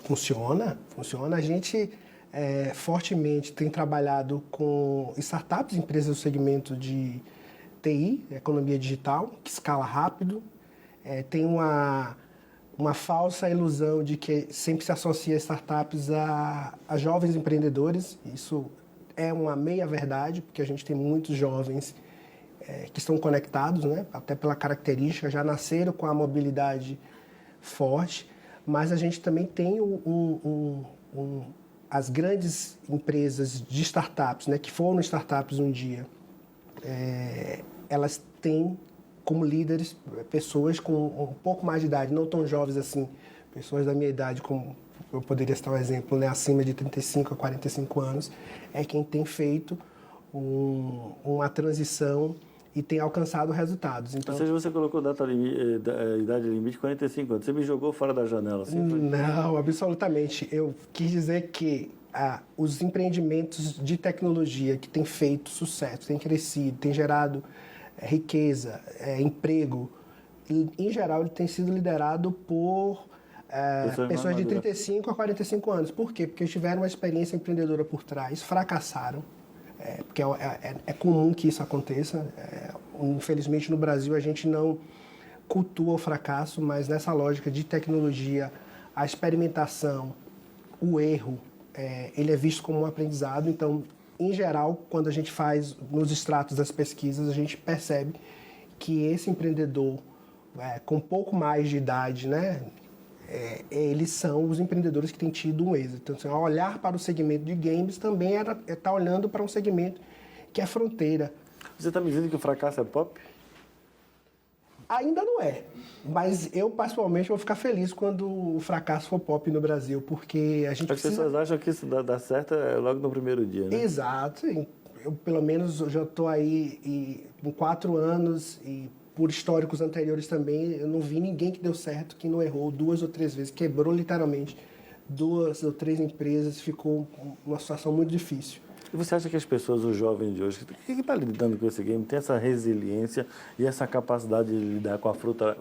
Funciona. A gente fortemente tem trabalhado com startups, empresas do segmento de TI, economia digital, que escala rápido. Tem uma falsa ilusão de que sempre se associa startups a jovens empreendedores. Isso é uma meia-verdade, porque a gente tem muitos jovens que estão conectados, né? Até pela característica, já nasceram com a mobilidade forte, mas a gente também tem as grandes empresas de startups, né? Que foram startups um dia, elas têm como líderes pessoas com um pouco mais de idade, não tão jovens assim, pessoas da minha idade, como eu poderia citar um exemplo, né, acima de 35 a 45 anos, é quem tem feito uma transição e tem alcançado resultados. Então, ou seja, você colocou idade limite 45 anos. Você me jogou fora da janela. Assim, foi? não, absolutamente. Eu quis dizer que os empreendimentos de tecnologia que têm feito sucesso, têm crescido, têm gerado riqueza, emprego, em geral, ele tem sido liderado por pessoas de 35 a 45 anos. Por quê? Porque tiveram uma experiência empreendedora por trás, fracassaram, porque é comum que isso aconteça. Infelizmente, no Brasil, a gente não cultua o fracasso, mas nessa lógica de tecnologia, a experimentação, o erro, ele é visto como um aprendizado. Então, em geral, quando a gente faz nos extratos das pesquisas, a gente percebe que esse empreendedor com um pouco mais de idade, né, eles são os empreendedores que têm tido um êxito. Então, assim, ao olhar para o segmento de games, também está olhando para um segmento que é fronteira. Você está me dizendo que o fracasso é pop? Ainda não é, mas eu, particularmente, vou ficar feliz quando o fracasso for pop no Brasil, porque a gente As pessoas acham que isso dá certo logo no primeiro dia, né? Exato. Eu, pelo menos, já estou aí em 4 anos e por históricos anteriores também, eu não vi ninguém que deu certo, que não errou 2 ou 3 vezes, quebrou literalmente 2 ou 3 empresas, ficou uma situação muito difícil. E você acha que as pessoas, os jovens de hoje, que está lidando com esse game, tem essa resiliência e essa capacidade de lidar com a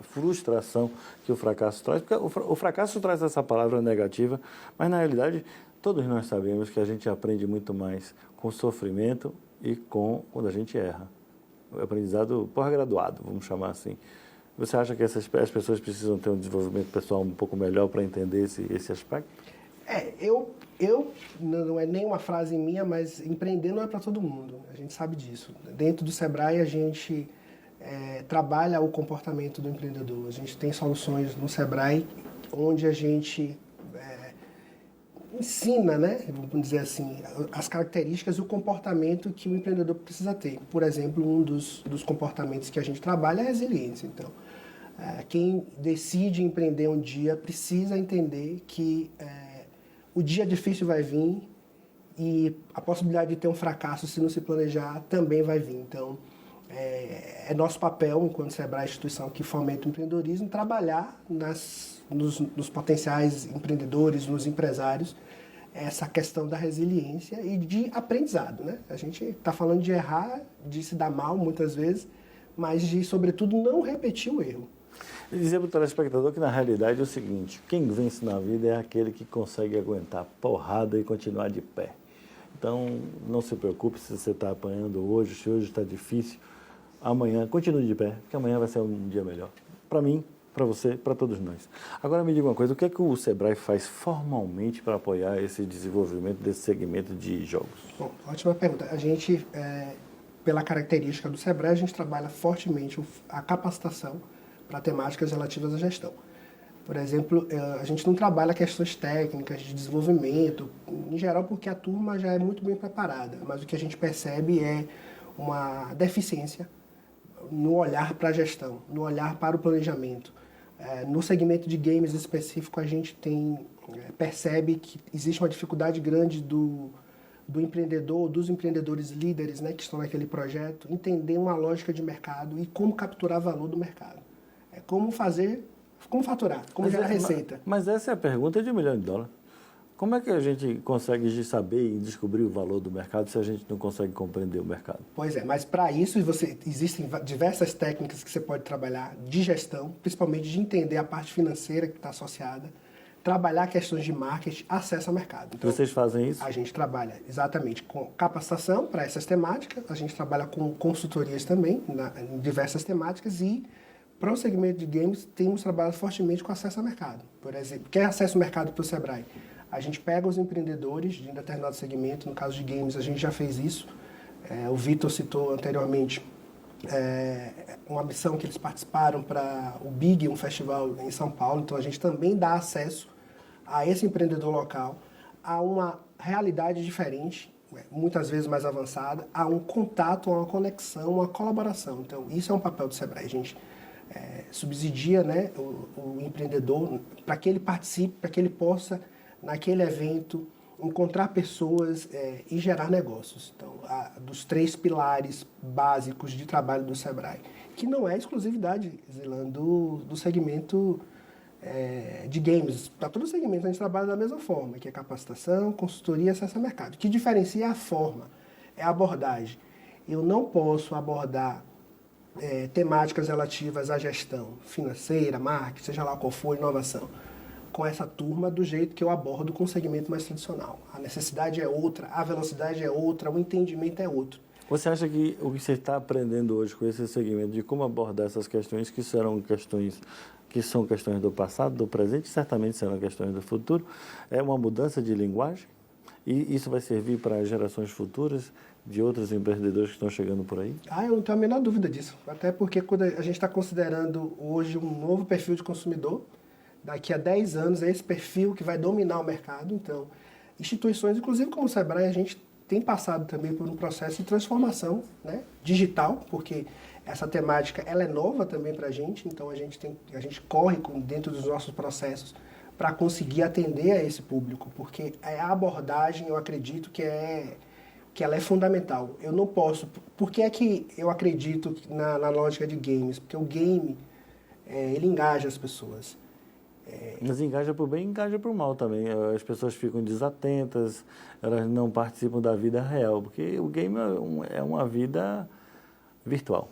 frustração que o fracasso traz? Porque o fracasso traz essa palavra negativa, mas na realidade todos nós sabemos que a gente aprende muito mais com sofrimento e quando a gente erra. O aprendizado pós-graduado, vamos chamar assim. Você acha que as pessoas precisam ter um desenvolvimento pessoal um pouco melhor para entender esse aspecto? Eu não é nem uma frase minha, mas empreender não é para todo mundo. A gente sabe disso. Dentro do Sebrae, a gente trabalha o comportamento do empreendedor. A gente tem soluções no Sebrae onde a gente ensina, né, vamos dizer assim, as características e o comportamento que o empreendedor precisa ter. Por exemplo, um dos comportamentos que a gente trabalha é a resiliência. Então, quem decide empreender um dia precisa entender que o dia difícil vai vir e a possibilidade de ter um fracasso se não se planejar também vai vir. Então, é nosso papel, enquanto Sebrae, instituição que fomenta o empreendedorismo, trabalhar nos potenciais empreendedores, nos empresários, essa questão da resiliência e de aprendizado, né? A gente está falando de errar, de se dar mal muitas vezes, mas de, sobretudo, não repetir o erro. E dizer para o telespectador que, na realidade, é o seguinte: quem vence na vida é aquele que consegue aguentar porrada e continuar de pé. Então, não se preocupe se você está apanhando hoje, se hoje está difícil. Amanhã, continue de pé, porque amanhã vai ser um dia melhor. Para mim, para você, para todos nós. Agora me diga uma coisa: o que é que o Sebrae faz formalmente para apoiar esse desenvolvimento desse segmento de jogos? Bom, ótima pergunta. A gente, pela característica do Sebrae, a gente trabalha fortemente a capacitação para temáticas relativas à gestão. Por exemplo, a gente não trabalha questões técnicas de desenvolvimento, em geral porque a turma já é muito bem preparada, mas o que a gente percebe é uma deficiência no olhar para a gestão, no olhar para o planejamento. No segmento de games específico, a gente percebe que existe uma dificuldade grande do empreendedor, dos empreendedores líderes, né, que estão naquele projeto, entender uma lógica de mercado e como capturar valor do mercado. Como faturar, como gerar receita. Mas essa é a pergunta de $1 milhão. Como é que a gente consegue saber e descobrir o valor do mercado se a gente não consegue compreender o mercado? Pois é, mas para isso existem diversas técnicas que você pode trabalhar de gestão, principalmente de entender a parte financeira que está associada, trabalhar questões de marketing, acesso ao mercado. Então, vocês fazem isso? A gente trabalha exatamente com capacitação para essas temáticas, a gente trabalha com consultorias também, em diversas temáticas, e para o segmento de games temos trabalhado fortemente com acesso ao mercado. Por exemplo, quer acesso ao mercado para o Sebrae? A gente pega os empreendedores de um determinado segmento, no caso de games a gente já fez isso, o Vitor citou anteriormente uma missão que eles participaram para o Big, um festival em São Paulo, então a gente também dá acesso a esse empreendedor local a uma realidade diferente, muitas vezes mais avançada, a um contato, a uma conexão, uma colaboração. Então isso é um papel do Sebrae, a gente subsidia, né, o empreendedor para que ele participe, para que ele possa naquele evento, encontrar pessoas e gerar negócios. Então, dos 3 pilares básicos de trabalho do Sebrae, que não é exclusividade, Zilan, do segmento de games. Para todo o segmento a gente trabalha da mesma forma, que é capacitação, consultoria e acesso ao mercado. O que diferencia é a forma, é a abordagem. Eu não posso abordar temáticas relativas à gestão financeira, marketing, seja lá qual for, inovação, com essa turma do jeito que eu abordo com o segmento mais tradicional. A necessidade é outra, a velocidade é outra, o entendimento é outro. Você acha que o que você está aprendendo hoje com esse segmento de como abordar essas questões que são questões do passado, do presente, certamente serão questões do futuro, é uma mudança de linguagem? E isso vai servir para gerações futuras de outros empreendedores que estão chegando por aí? Eu não tenho a menor dúvida disso. Até porque quando a gente está considerando hoje um novo perfil de consumidor, daqui a 10 anos é esse perfil que vai dominar o mercado. Então, instituições, inclusive como o Sebrae, a gente tem passado também por um processo de transformação, né, digital, porque essa temática ela é nova também para a gente, então a gente corre dentro dos nossos processos para conseguir atender a esse público, porque a abordagem, eu acredito que ela é fundamental. Eu não posso... Por que é que eu acredito na lógica de games? Porque o game, ele engaja as pessoas. Mas engaja por bem e engaja por mal também. As pessoas ficam desatentas, elas não participam da vida real, porque o game é uma vida virtual.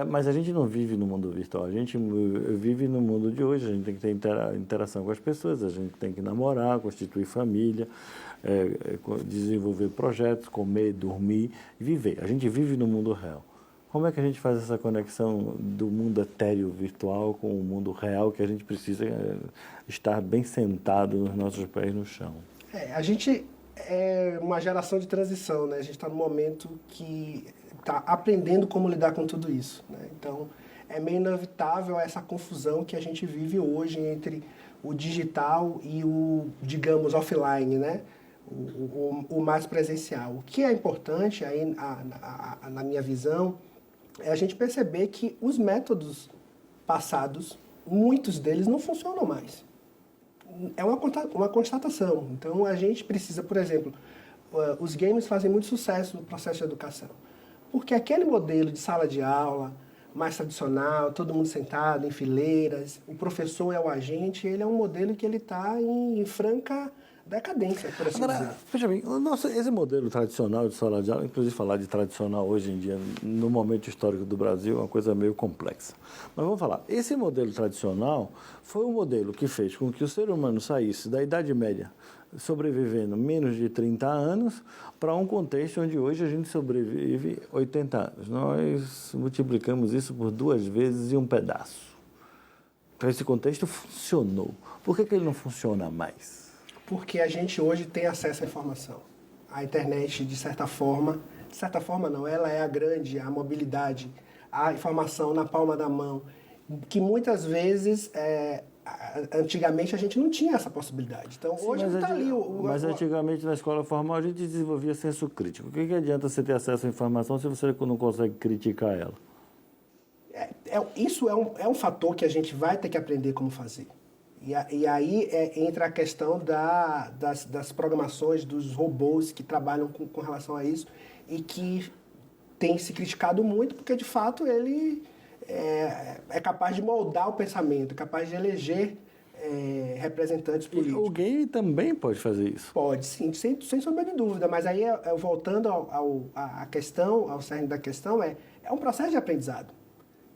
Mas a gente não vive no mundo virtual, a gente vive no mundo de hoje, a gente tem que ter interação com as pessoas, a gente tem que namorar, constituir família, desenvolver projetos, comer, dormir, viver. A gente vive no mundo real. Como é que a gente faz essa conexão do mundo etéreo virtual com o mundo real que a gente precisa estar bem sentado nos nossos pés no chão? A gente é uma geração de transição, né? A gente está num momento que está aprendendo como lidar com tudo isso, né? Então, é meio inevitável essa confusão que a gente vive hoje entre o digital e o, digamos, offline, né? O mais presencial. O que é importante, aí, na minha visão, é a gente perceber que os métodos passados, muitos deles não funcionam mais. É uma constatação. Então, a gente precisa, por exemplo, os games fazem muito sucesso no processo de educação. Porque aquele modelo de sala de aula, mais tradicional, todo mundo sentado em fileiras, o professor é o agente, ele é um modelo que ele está em franca decadência, por assim dizer. Veja bem, esse modelo tradicional de sala de aula, inclusive falar de tradicional hoje em dia, no momento histórico do Brasil, é uma coisa meio complexa. Mas vamos falar, esse modelo tradicional foi um modelo que fez com que o ser humano saísse da Idade Média, sobrevivendo menos de 30 anos, para um contexto onde hoje a gente sobrevive 80 anos. Nós multiplicamos isso por 2 vezes e um pedaço. Então, esse contexto funcionou. Por que ele não funciona mais? Porque a gente hoje tem acesso à informação. A internet, de certa forma não, ela é a mobilidade, a informação na palma da mão, que muitas vezes, antigamente, a gente não tinha essa possibilidade. Então, hoje está ali... Mas antigamente, na escola formal, a gente desenvolvia senso crítico. O que adianta você ter acesso à informação se você não consegue criticar ela? Isso é um fator que a gente vai ter que aprender como fazer. E aí entra a questão das programações, dos robôs que trabalham com relação a isso e que tem se criticado muito porque, de fato, ele é capaz de moldar o pensamento, é capaz de eleger representantes políticos. E o game também pode fazer isso? Pode, sim, sem sombra de dúvida. Mas aí, voltando ao cerne da questão, é um processo de aprendizado.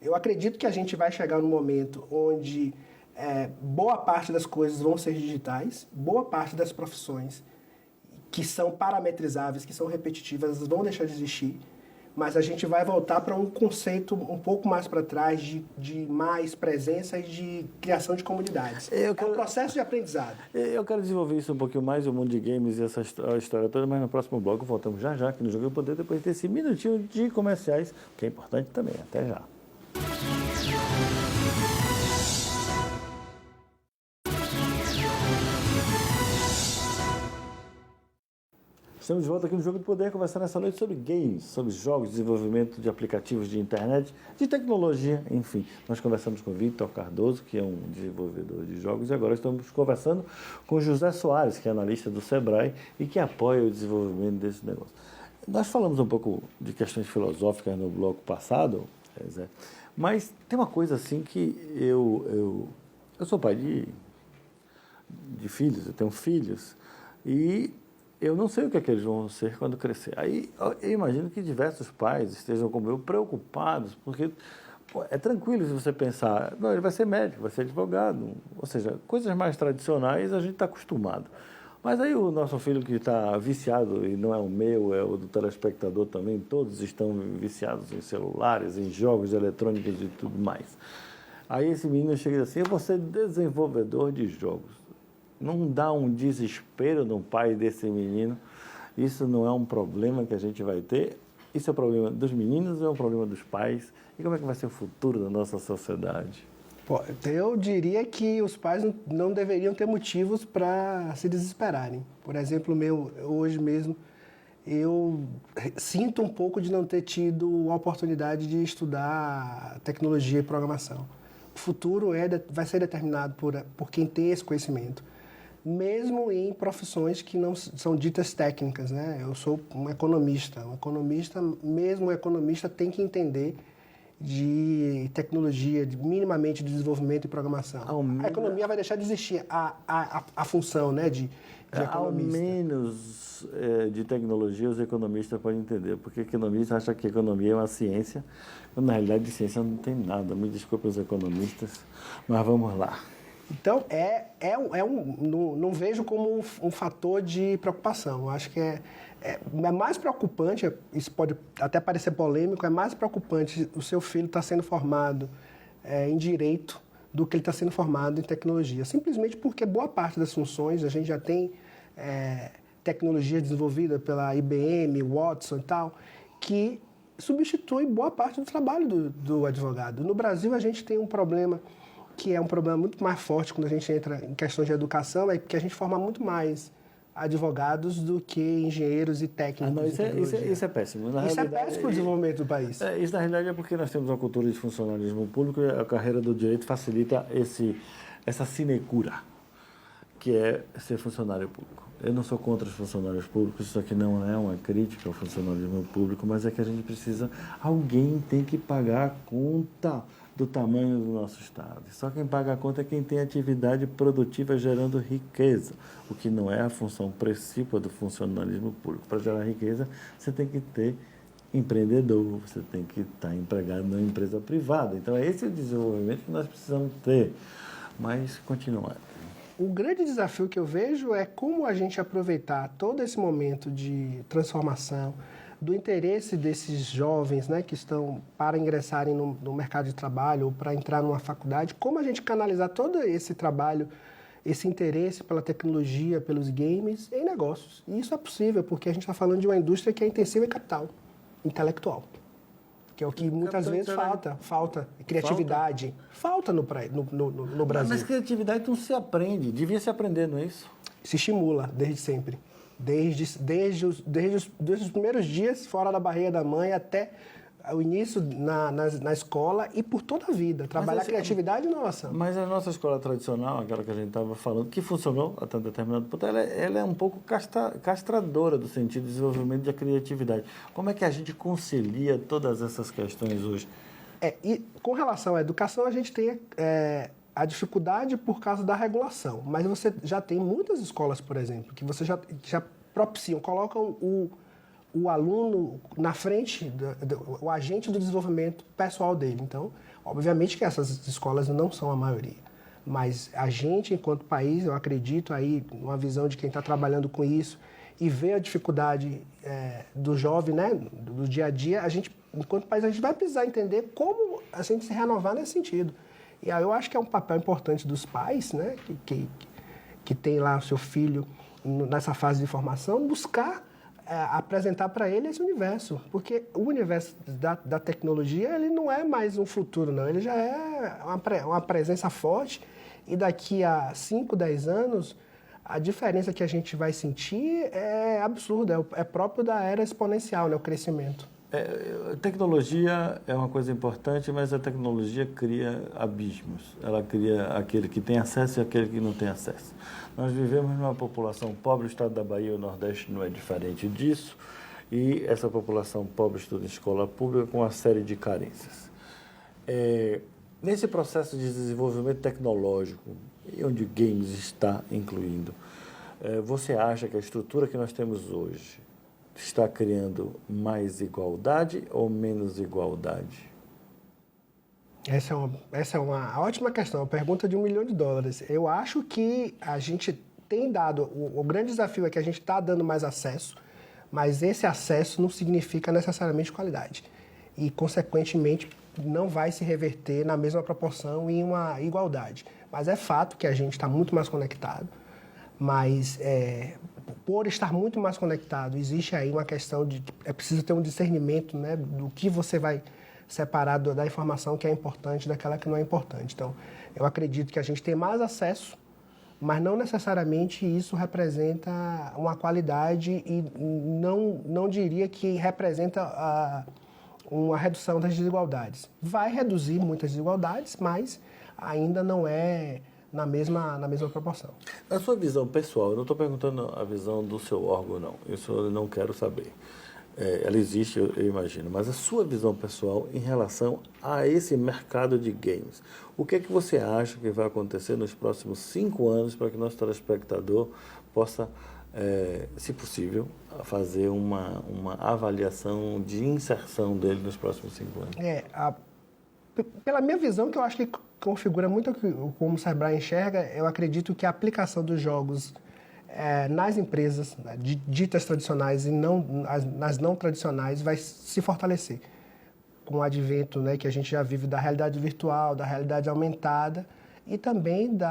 Eu acredito que a gente vai chegar num momento onde... boa parte das coisas vão ser digitais, boa parte das profissões que são parametrizáveis, que são repetitivas, elas vão deixar de existir, mas a gente vai voltar para um conceito um pouco mais para trás de mais presença e de criação de comunidades. É um processo de aprendizado. Eu quero desenvolver isso um pouquinho mais, o mundo de games e essa história toda, mas no próximo bloco voltamos já aqui no Jogo do Poder, depois desse minutinho de comerciais, que é importante também. Até já. Estamos de volta aqui no Jogo do Poder, conversando essa noite sobre games, sobre jogos, desenvolvimento de aplicativos de internet, de tecnologia, enfim. Nós conversamos com o Victor Cardoso, que é um desenvolvedor de jogos, e agora estamos conversando com o José Soares, que é analista do Sebrae e que apoia o desenvolvimento desse negócio. Nós falamos um pouco de questões filosóficas no bloco passado, Zé, mas tem uma coisa assim que eu sou pai de filhos, eu tenho filhos, e eu não sei o que é que eles vão ser quando crescer. Aí eu imagino que diversos pais estejam como eu preocupados, porque pô, é tranquilo se você pensar, não, ele vai ser médico, vai ser advogado, ou seja, coisas mais tradicionais a gente está acostumado. Mas aí o nosso filho que está viciado, e não é o meu, é o do telespectador também, todos estão viciados em celulares, em jogos eletrônicos e tudo mais. Aí esse menino chega assim, eu vou ser desenvolvedor de jogos. Não dá um desespero no pai desse menino? Isso não é um problema que a gente vai ter? Isso é um problema dos meninos ou é um problema dos pais? E como é que vai ser o futuro da nossa sociedade? Pô, eu diria que os pais não deveriam ter motivos para se desesperarem. Por exemplo, hoje mesmo, eu sinto um pouco de não ter tido a oportunidade de estudar tecnologia e programação. O futuro vai ser determinado por quem tem esse conhecimento, mesmo em profissões que não são ditas técnicas, né? Eu sou um economista. Mesmo um economista tem que entender de tecnologia, minimamente de desenvolvimento e programação. A economia vai deixar de existir a função, né, de economista. Ao menos de tecnologia os economistas podem entender, porque economista acha que economia é uma ciência, quando na realidade de ciência não tem nada. Me desculpe os economistas, mas vamos lá. Então, não vejo como um fator de preocupação. Eu acho que é mais preocupante, isso pode até parecer polêmico, é mais preocupante o seu filho estar sendo formado em direito do que ele está sendo formado em tecnologia. Simplesmente porque boa parte das funções, a gente já tem tecnologia desenvolvida pela IBM, Watson e tal, que substitui boa parte do trabalho do advogado. No Brasil, a gente tem um problema que é um problema muito mais forte quando a gente entra em questões de educação, é que a gente forma muito mais advogados do que engenheiros e técnicos. Não, isso é péssimo. Isso é péssimo para o desenvolvimento do país. Isso, na realidade, é porque nós temos uma cultura de funcionalismo público e a carreira do direito facilita essa sinecura, que é ser funcionário público. Eu não sou contra os funcionários públicos, isso aqui não é uma crítica ao funcionalismo público, mas é que a gente precisa... Alguém tem que pagar a conta do tamanho do nosso Estado. Só quem paga a conta é quem tem atividade produtiva gerando riqueza, o que não é a função principal do funcionalismo público. Para gerar riqueza, você tem que ter empreendedor, você tem que estar empregado numa empresa privada. Então, é esse o desenvolvimento que nós precisamos ter. Mas, continuando. O grande desafio que eu vejo é como a gente aproveitar todo esse momento de transformação, do interesse desses jovens, né, que estão para ingressarem no mercado de trabalho ou para entrar numa faculdade, como a gente canalizar todo esse trabalho, esse interesse pela tecnologia, pelos games, em negócios. E isso é possível, porque a gente está falando de uma indústria que é intensiva em capital intelectual, que é o que muitas vezes falta criatividade. Falta no Brasil. Mas criatividade não se aprende, devia se aprender, não é isso? Se estimula desde sempre. Desde os primeiros dias fora da barriga da mãe até o início na escola e por toda a vida. Trabalhar criatividade e inovação. Mas a nossa escola tradicional, aquela que a gente estava falando, que funcionou até um determinado ponto, ela é um pouco castradora do sentido de desenvolvimento da criatividade. Como é que a gente concilia todas essas questões hoje? E com relação à educação, a gente tem a dificuldade por causa da regulação. Mas você já tem muitas escolas, por exemplo, que você já propiciam, colocam o aluno na frente, o agente do desenvolvimento pessoal dele. Então, obviamente que essas escolas não são a maioria. Mas a gente, enquanto país, eu acredito aí, numa visão de quem está trabalhando com isso e vê a dificuldade do jovem, né, do dia a dia, a gente, enquanto país, a gente vai precisar entender como a gente se renovar nesse sentido. E aí eu acho que é um papel importante dos pais, né, que tem lá o seu filho nessa fase de formação, buscar apresentar para ele esse universo. Porque o universo da tecnologia, ele não é mais um futuro, não. Ele já é uma presença forte e daqui a 5, 10 anos, a diferença que a gente vai sentir é absurda, é próprio da era exponencial, né, o crescimento. Tecnologia é uma coisa importante, mas a tecnologia cria abismos. Ela cria aquele que tem acesso e aquele que não tem acesso. Nós vivemos numa população pobre, o estado da Bahia e o Nordeste não é diferente disso, e essa população pobre estuda em escola pública com uma série de carências. Nesse processo de desenvolvimento tecnológico, onde games está incluindo, você acha que a estrutura que nós temos hoje está criando mais igualdade ou menos igualdade? Essa é uma ótima questão, uma pergunta de $1 milhão. Eu acho que a gente tem dado, o grande desafio é que a gente está dando mais acesso, mas esse acesso não significa necessariamente qualidade. E, consequentemente, não vai se reverter na mesma proporção em uma igualdade. Mas é fato que a gente está muito mais conectado, mas por estar muito mais conectado, existe aí uma questão de que é preciso ter um discernimento, né, do que você vai separar da informação que é importante daquela que não é importante. Então, eu acredito que a gente tem mais acesso, mas não necessariamente isso representa uma qualidade e não diria que representa uma redução das desigualdades. Vai reduzir muitas desigualdades, mas ainda não é na mesma proporção. Na sua visão pessoal, eu não estou perguntando a visão do seu órgão, não. Isso eu não quero saber. Ela existe, eu imagino, mas a sua visão pessoal em relação a esse mercado de games. O que é que você acha que vai acontecer nos próximos 5 anos para que nosso telespectador possa, se possível, fazer uma avaliação de inserção dele nos próximos 5 anos? Pela minha visão, que eu acho que configura muito como o Sebrae enxerga, eu acredito que a aplicação dos jogos nas empresas, né, ditas tradicionais e nas não tradicionais vai se fortalecer com o advento, né, que a gente já vive da realidade virtual, da realidade aumentada e também do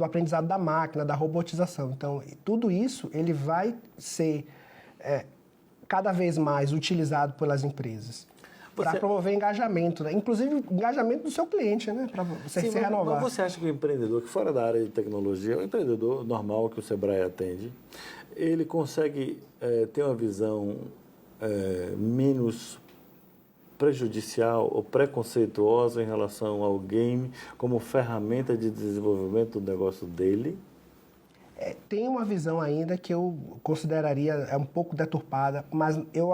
aprendizado da máquina, da robotização. Então, tudo isso ele vai ser cada vez mais utilizado pelas empresas para promover engajamento, né? Inclusive engajamento do seu cliente, né? Para você se renovar. Mas você acha que o empreendedor, que fora da área de tecnologia, o empreendedor normal que o Sebrae atende, ele consegue ter uma visão menos prejudicial ou preconceituosa em relação ao game como ferramenta de desenvolvimento do negócio dele? Tem uma visão ainda que eu consideraria um pouco deturpada, mas eu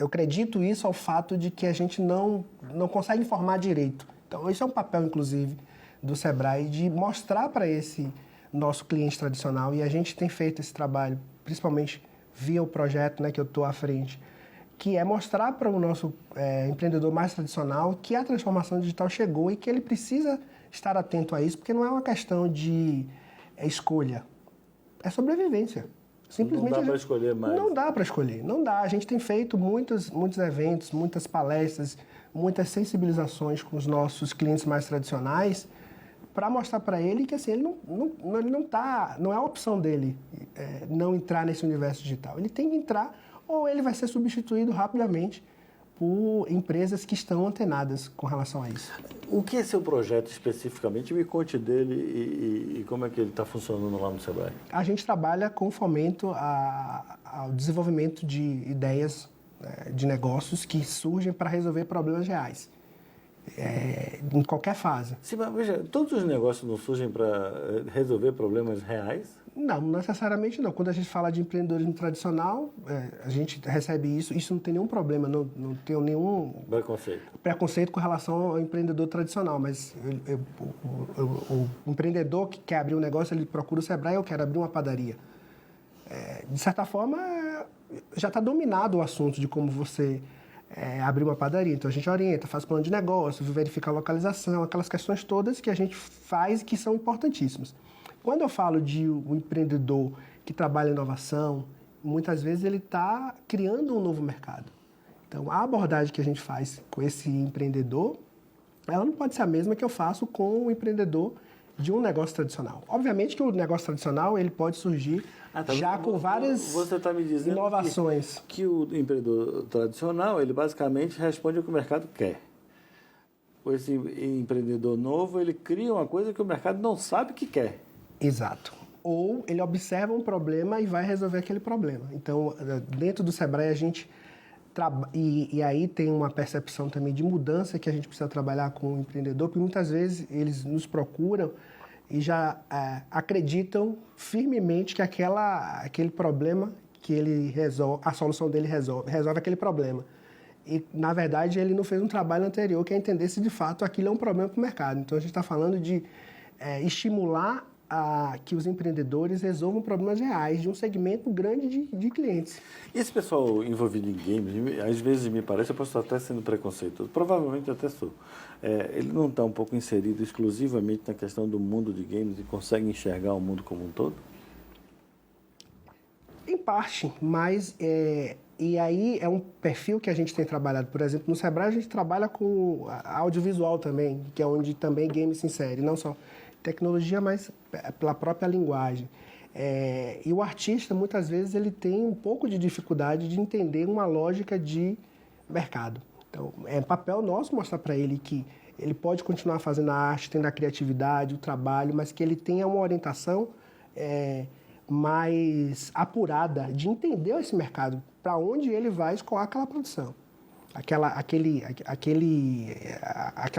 acredito isso ao fato de que a gente não consegue informar direito. Então, isso é um papel, inclusive, do Sebrae de mostrar para esse nosso cliente tradicional, e a gente tem feito esse trabalho, principalmente via o projeto, né, que eu estou à frente, que é mostrar para o nosso empreendedor mais tradicional que a transformação digital chegou e que ele precisa estar atento a isso, porque não é uma questão de escolha, é sobrevivência. Simplesmente não dá para escolher mais. Não dá para escolher, não dá. A gente tem feito muitos eventos, muitas palestras, muitas sensibilizações com os nossos clientes mais tradicionais para mostrar para ele que assim, ele não é a opção dele não entrar nesse universo digital. Ele tem que entrar ou ele vai ser substituído rapidamente por empresas que estão antenadas com relação a isso. O que é seu projeto especificamente? Me conte dele e como é que ele está funcionando lá no Sebrae. A gente trabalha com fomento ao desenvolvimento de ideias de negócios que surgem para resolver problemas reais, em qualquer fase. Sim, mas veja, todos os negócios não surgem para resolver problemas reais? Não necessariamente não. Quando a gente fala de empreendedorismo tradicional, a gente recebe isso não tem nenhum problema, não tem nenhum preconceito com relação ao empreendedor tradicional, mas o empreendedor que quer abrir um negócio, ele procura o Sebrae, eu quero abrir uma padaria. De certa forma, já está dominado o assunto de como você abrir uma padaria. Então, a gente orienta, faz plano de negócio, verifica a localização, aquelas questões todas que a gente faz e que são importantíssimas. Quando eu falo de um empreendedor que trabalha em inovação, muitas vezes ele está criando um novo mercado. Então, a abordagem que a gente faz com esse empreendedor, ela não pode ser a mesma que eu faço com o empreendedor de um negócio tradicional. Obviamente que o negócio tradicional ele pode surgir já com várias você tá me dizendo inovações. Que o empreendedor tradicional, ele basicamente responde ao que o mercado quer. Esse empreendedor novo, ele cria uma coisa que o mercado não sabe que quer. Exato. Ou ele observa um problema e vai resolver aquele problema. Então, dentro do Sebrae, a gente e aí tem uma percepção também de mudança que a gente precisa trabalhar com o empreendedor, porque muitas vezes eles nos procuram e já acreditam firmemente que aquele problema que ele resolve, a solução dele resolve aquele problema. E, na verdade, ele não fez um trabalho anterior que é entender se, de fato, aquilo é um problema para o mercado. Então, a gente está falando de estimular que os empreendedores resolvam problemas reais de um segmento grande de clientes. E esse pessoal envolvido em games, às vezes me parece, eu posso estar até sendo preconceituoso, provavelmente até sou. Ele não está um pouco inserido exclusivamente na questão do mundo de games e consegue enxergar o mundo como um todo? Em parte, mas e aí é um perfil que a gente tem trabalhado. Por exemplo, no Sebrae a gente trabalha com audiovisual também, que é onde também games se insere, não só tecnologia, mas pela própria linguagem. E o artista, muitas vezes, ele tem um pouco de dificuldade de entender uma lógica de mercado. Então, é papel nosso mostrar para ele que ele pode continuar fazendo a arte, tendo a criatividade, o trabalho, mas que ele tenha uma orientação mais apurada de entender esse mercado, para onde ele vai escoar aquela produção. Aquela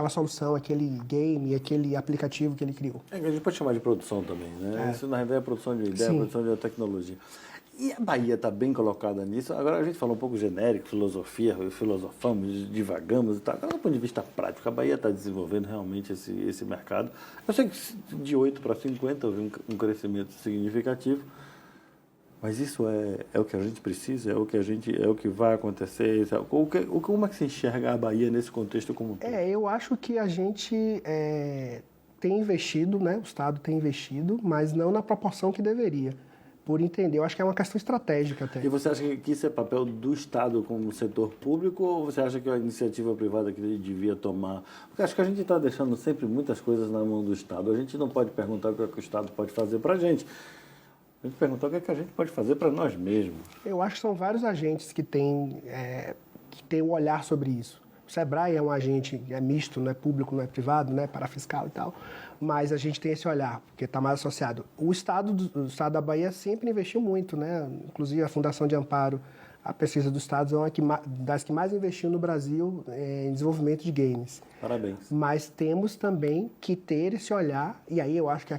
solução, aquele game, aquele aplicativo que ele criou. A gente pode chamar de produção também, né? Isso, na verdade, é produção de ideia, Sim. produção de tecnologia. E a Bahia está bem colocada nisso. Agora, a gente falou um pouco genérico, filosofia, filosofamos, divagamos e tal. Agora, do ponto de vista prático, a Bahia está desenvolvendo realmente esse mercado. Eu sei que de 8 para 50 houve um crescimento significativo. Mas isso é o que a gente precisa? É o que vai acontecer? Como é que se enxerga a Bahia nesse contexto como um todo? Eu acho que a gente tem investido, né? O Estado tem investido, mas não na proporção que deveria, por entender. Eu acho que é uma questão estratégica até. E você acha que isso é papel do Estado como setor público ou você acha que é a iniciativa privada que ele devia tomar? Porque acho que a gente está deixando sempre muitas coisas na mão do Estado. A gente não pode perguntar o que o Estado pode fazer para a gente. A gente perguntou o que a gente pode fazer para nós mesmos. Eu acho que são vários agentes que têm um olhar sobre isso. O Sebrae é um agente misto, não é público, não é privado, não é parafiscal e tal, mas a gente tem esse olhar, porque está mais associado. O Estado da Bahia sempre investiu muito, né? Inclusive a Fundação de Amparo, a pesquisa do Estado é uma das que mais investiu no Brasil em desenvolvimento de games. Parabéns. Mas temos também que ter esse olhar, e aí eu acho que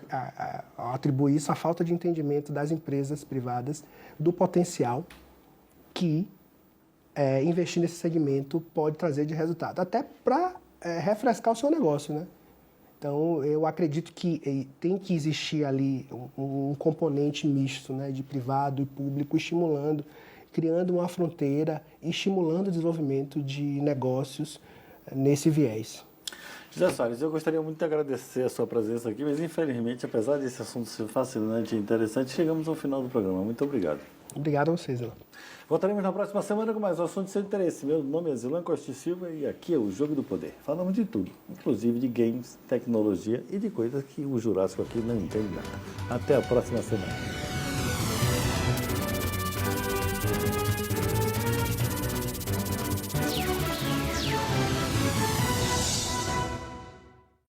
atribui isso à falta de entendimento das empresas privadas do potencial que investir nesse segmento pode trazer de resultado, até para refrescar o seu negócio, né? Então, eu acredito que tem que existir ali um componente misto, né, de privado e público, estimulando, criando uma fronteira, estimulando o desenvolvimento de negócios nesse viés. José Soares, eu gostaria muito de agradecer a sua presença aqui, mas infelizmente, apesar desse assunto ser fascinante e interessante, chegamos ao final do programa. Muito obrigado. Obrigado a vocês, Zilan. Voltaremos na próxima semana com mais um assunto de seu interesse. Meu nome é Zilan Costa Silva e aqui é o Jogo do Poder. Falamos de tudo, inclusive de games, tecnologia e de coisas que o Jurássico aqui não entende nada. Até a próxima semana.